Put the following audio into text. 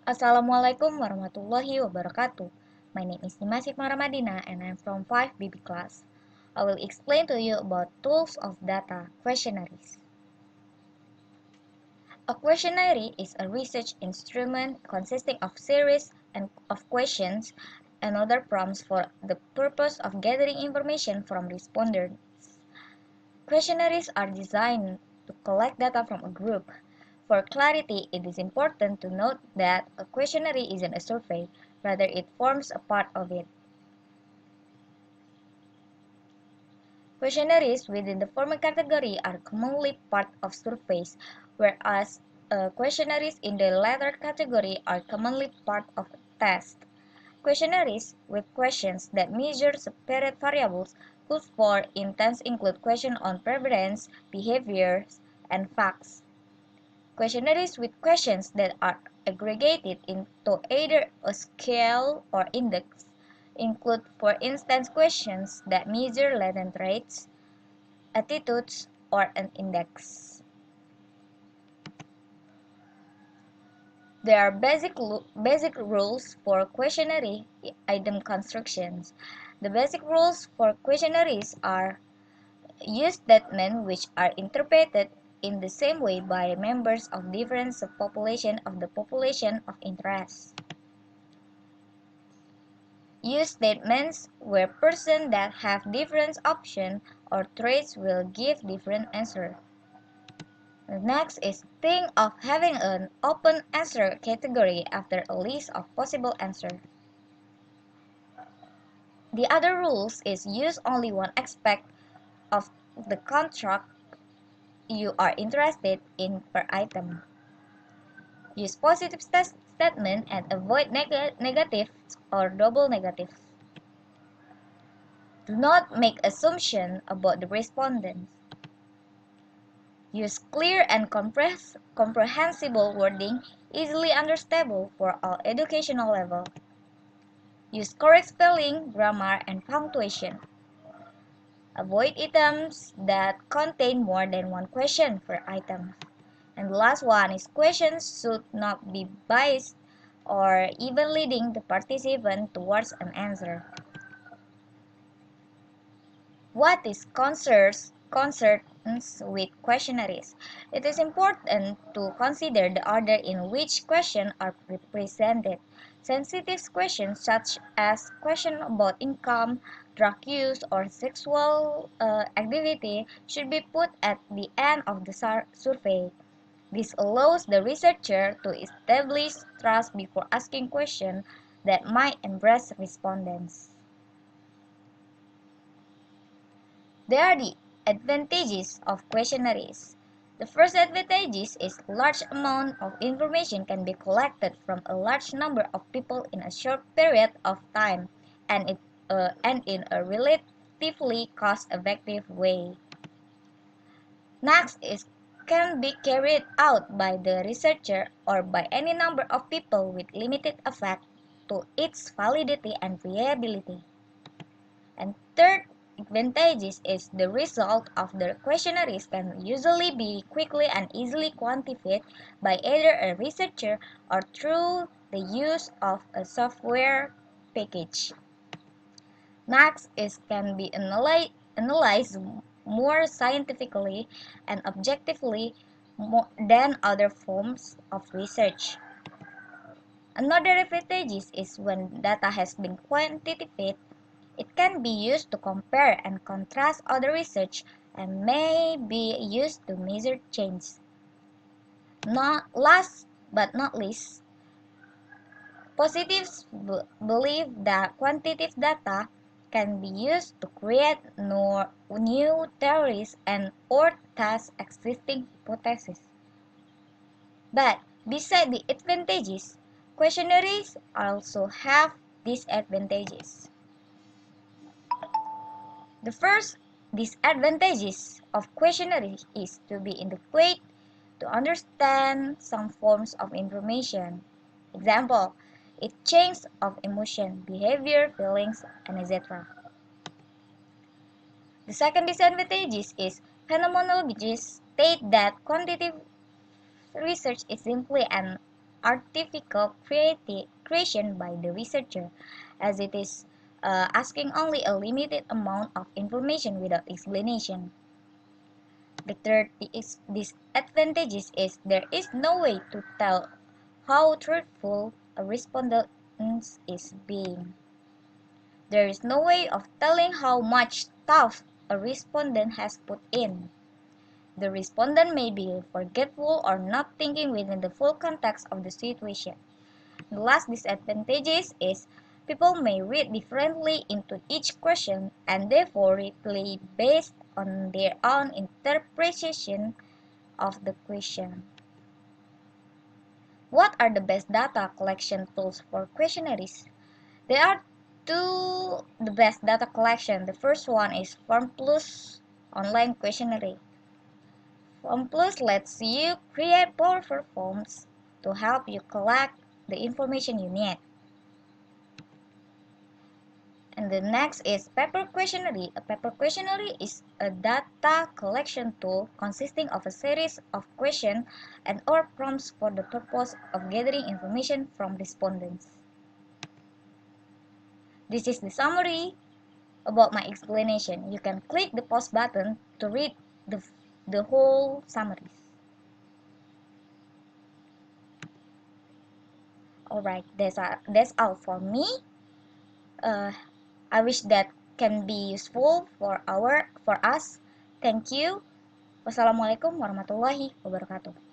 Assalamualaikum warahmatullahi wabarakatuh. My name is Nyimas Hikmah Ramadina and I'm from 5BB class. I will explain to you about tools of data questionnaires. A questionnaire is a research instrument consisting of series of questions and other prompts for the purpose of gathering information from respondents. Questionnaires are designed to collect data from a group. For clarity, it is important to note that a questionnaire isn't a survey, rather it forms a part of it. Questionnaires within the former category are commonly part of surveys, whereas questionnaires in the latter category are commonly part of a test. Questionnaires with questions that measure separate variables could for instance include questions on preference, behaviors, and facts. Questionnaires with questions that are aggregated into either a scale or index include, for instance, questions that measure latent traits, attitudes, or an index. There are basic rules for questionnaire item constructions. The basic rules for questionnaires are: use statements which are interpreted in the same way by members of different subpopulations of the population of interest. Use statements where persons that have different options or traits will give different answers. The next is think of having an open answer category after a list of possible answers. The other rules is use only one aspect of the contract you are interested in per item. Use positive statement and avoid negatives or double negatives. Do not make assumptions about the respondents. Use clear and comprehensible wording, easily understandable for all educational levels. Use correct spelling, grammar, and punctuation. Avoid items that contain more than one question per item. And the last one is questions should not be biased or even leading the participant towards an answer. What is concerns with questionnaires? It is important to consider the order in which questions are presented. Sensitive questions such as questions about income, drug use, or sexual activity should be put at the end of the survey. This allows the researcher to establish trust before asking questions that might embarrass respondents. There are the advantages of questionnaires. The first advantage is large amount of information can be collected from a large number of people in a short period of time and in a relatively cost-effective way. Next is can be carried out by the researcher or by any number of people with limited effect to its validity and reliability. And third advantage is the result of the questionnaires can usually be quickly and easily quantified by either a researcher or through the use of a software package. Next is can be analyzed more scientifically and objectively than other forms of research. Another advantage is when data has been quantified, it can be used to compare and contrast other research and may be used to measure change. Not last but not least, positives believe that quantitative data can be used to create new theories and or test existing hypotheses. But beside the advantages, questionnaires also have disadvantages. The first disadvantages of questionnaire is to be inadequate to understand some forms of information. Example, it changes of emotion, behavior, feelings, and etc. The second disadvantage is phenomenologists state that quantitative research is simply an artificial creation by the researcher, as it is asking only a limited amount of information without explanation. The third disadvantage is there is no way to tell how truthful a respondent is being. There is no way of telling how much thought a respondent has put in. The respondent may be forgetful or not thinking within the full context of the situation. The last disadvantage is people may read differently into each question and therefore reply based on their own interpretation of the question. What are the best data collection tools for questionnaires? There are the best data collection. The first one is FormPlus online questionnaire. FormPlus lets you create powerful forms to help you collect the information you need. And the next is Paper Questionnaire. A paper questionnaire is a data collection tool consisting of a series of questions and or prompts for the purpose of gathering information from respondents. This is the summary about my explanation. You can click the pause button to read the whole summaries. Alright, that's all for me. Uh, I wish that can be useful for us. Thank you. Wassalamualaikum warahmatullahi wabarakatuh.